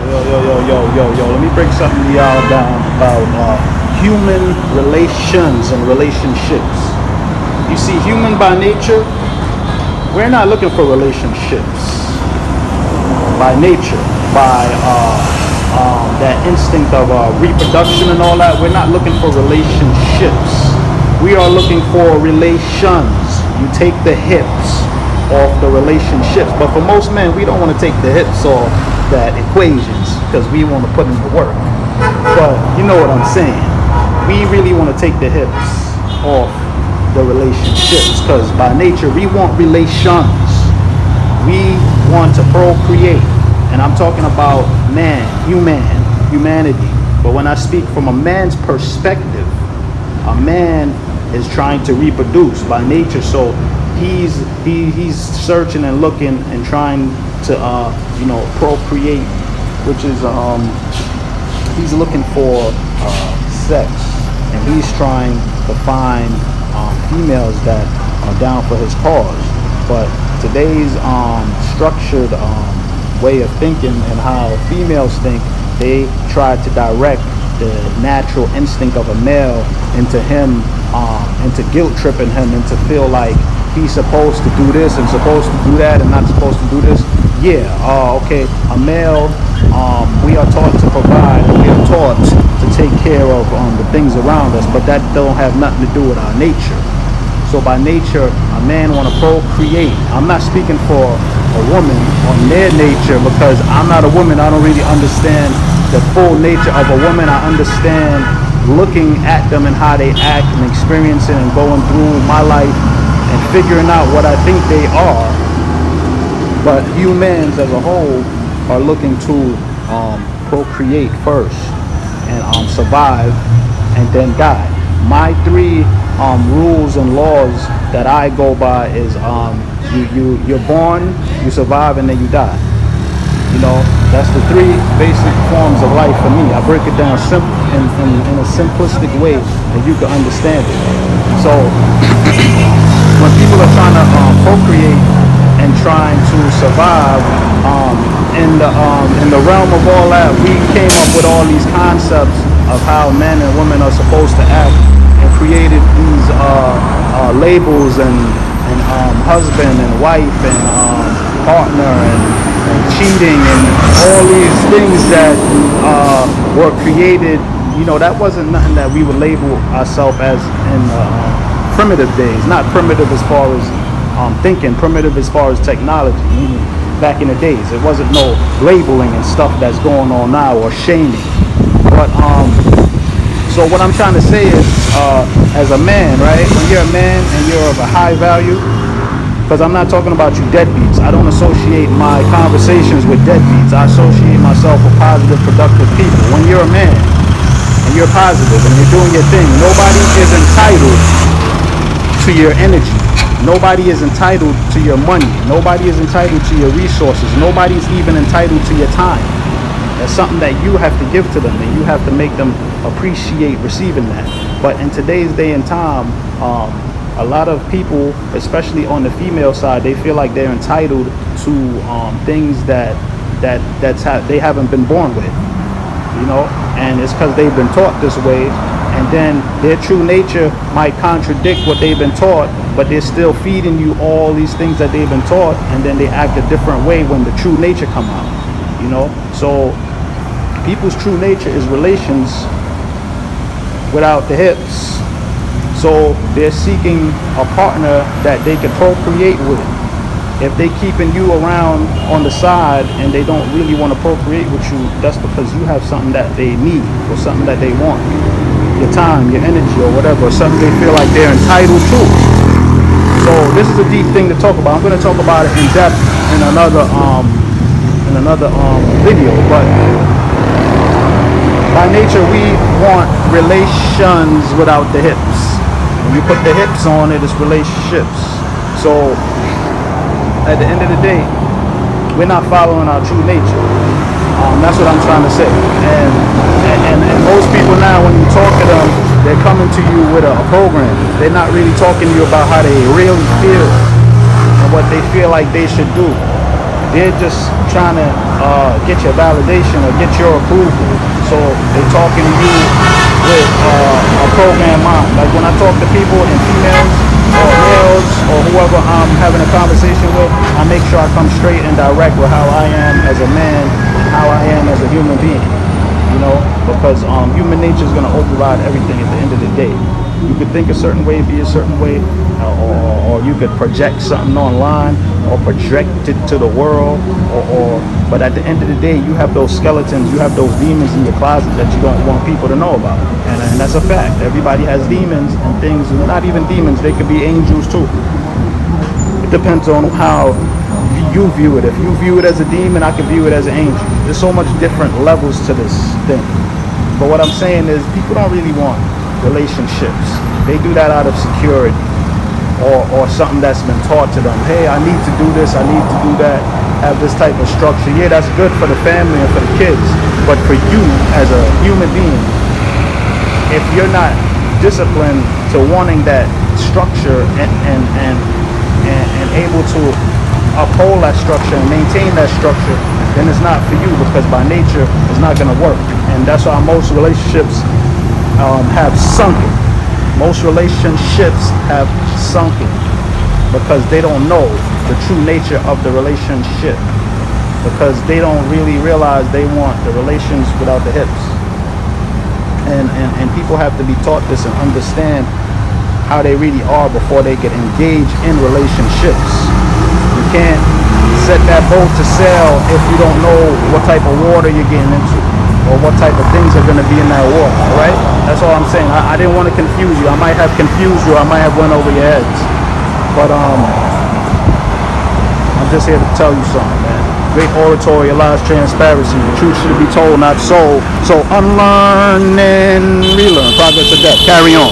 Yo. Let me break something to y'all down about human relations and relationships. You see, human by nature, we're not looking for relationships. By nature, by that instinct of reproduction and all that, we're not looking for relationships. We are looking for relations. You take the hips off the relationships. But for most men, we don't want to take the hips off that equations because we want to put in the work. But you know what I'm saying. We really want to take the hips off the relationships because by nature we want relations. We want to procreate. And I'm talking about man, humanity. But when I speak from a man's perspective, a man is trying to reproduce by nature. So he's searching and looking and trying to procreate, which is he's looking for sex, and he's trying to find females that are down for his cause. But today's structured way of thinking and how females think, they try to direct the natural instinct of a male into him, into guilt tripping him, into feel like he's supposed to do this and supposed to do that and not supposed to do this. Okay, a male, we are taught to provide, we are taught to take care of the things around us, but that don't have nothing to do with our nature. So by nature, a man want to procreate. I'm not speaking for a woman on their nature because I'm not a woman. I don't really understand the full nature of a woman. I understand looking at them and how they act and experiencing and going through my life and figuring out what I think they are. But humans as a whole are looking to procreate first and survive and then die. My three rules and laws that I go by is you're born, you survive, and then you die. You know, that's the three basic forms of life for me. I break it down in a simplistic way that you can understand it. So when people are trying to procreate and trying to survive in the realm of all that, we came up with all these concepts of how men and women are supposed to act and created these labels and husband and wife and partner and cheating and all these things that were created. You know, that wasn't nothing that we would label ourselves as in primitive days. Not primitive as far as thinking, primitive as far as technology. Back in the days, it wasn't no labeling and stuff that's going on now or shaming. But so what I'm trying to say is, as a man, right? When you're a man and you're of a high value, because I'm not talking about you deadbeats. I don't associate my conversations with deadbeats. I associate myself with positive, productive people. When you're a man and you're positive and you're doing your thing, nobody is entitled to your energy. Nobody is entitled to your money. Nobody is entitled to your resources. Nobody's even entitled to your time. That's something that you have to give to them, and you have to make them appreciate receiving that. But in today's day and time, a lot of people, especially on the female side, they feel like they're entitled to things that they haven't been born with, you know, and it's because they've been taught this way, and then their true nature might contradict what they've been taught, but they're still feeding you all these things that they've been taught, and then they act a different way when the true nature come out, you know. So people's true nature is relations without the hips. So they're seeking a partner that they can procreate with. If they keeping you around on the side and they don't really want to procreate with you, that's because you have something that they need or something that they want. Your time, your energy, or whatever, or something they feel like they're entitled to. So this is a deep thing to talk about. I'm going to talk about it in depth in another video. But by nature, we want relations without the hips. When you put the hips on it, it's relationships. So at the end of the day, we're not following our true nature. That's what I'm trying to say. And most people now, when you talk to them, they're coming to you with a program. They're not really talking to you about how they really feel and what they feel like they should do. They're just trying to get your validation or get your approval. So they're talking to you with a program mind. Like when I talk to people and females or males or whoever I'm having a conversation with, I make sure I come straight and direct with how I am as a man, how I am as a human being. You know, because human nature is going to override everything at the end of the day. You could think a certain way, be a certain way, or you could project something online or project it to the world, but at the end of the day, you have those skeletons, you have those demons in your closet that you don't want people to know about. And that's a fact. Everybody has demons and things, not even demons, they could be angels too. It depends on how you view it. If you view it as a demon, I can view it as an angel. There's so much different levels to this thing. But what I'm saying is people don't really want relationships. They do that out of security or something that's been taught to them. Hey, I need to do this, I need to do that, have this type of structure. Yeah, that's good for the family and for the kids. But for you as a human being, if you're not disciplined to wanting that structure and able to uphold that structure and maintain that structure, then it's not for you, because by nature it's not going to work. And that's why most relationships have sunken. Most relationships have sunken because they don't know the true nature of the relationship, because they don't really realize they want the relations without the hips. And people have to be taught this and understand how they really are before they get engaged in relationships. You can't set that boat to sail if you don't know what type of water you're getting into or what type of things are going to be in that water. All right, that's all I'm saying. I didn't want to confuse you. I might have confused you, I might have went over your heads, but I'm just here to tell you something, man. Great oratory allows transparency. The truth should be told, not sold. So unlearn and relearn. Progress to death. Carry on.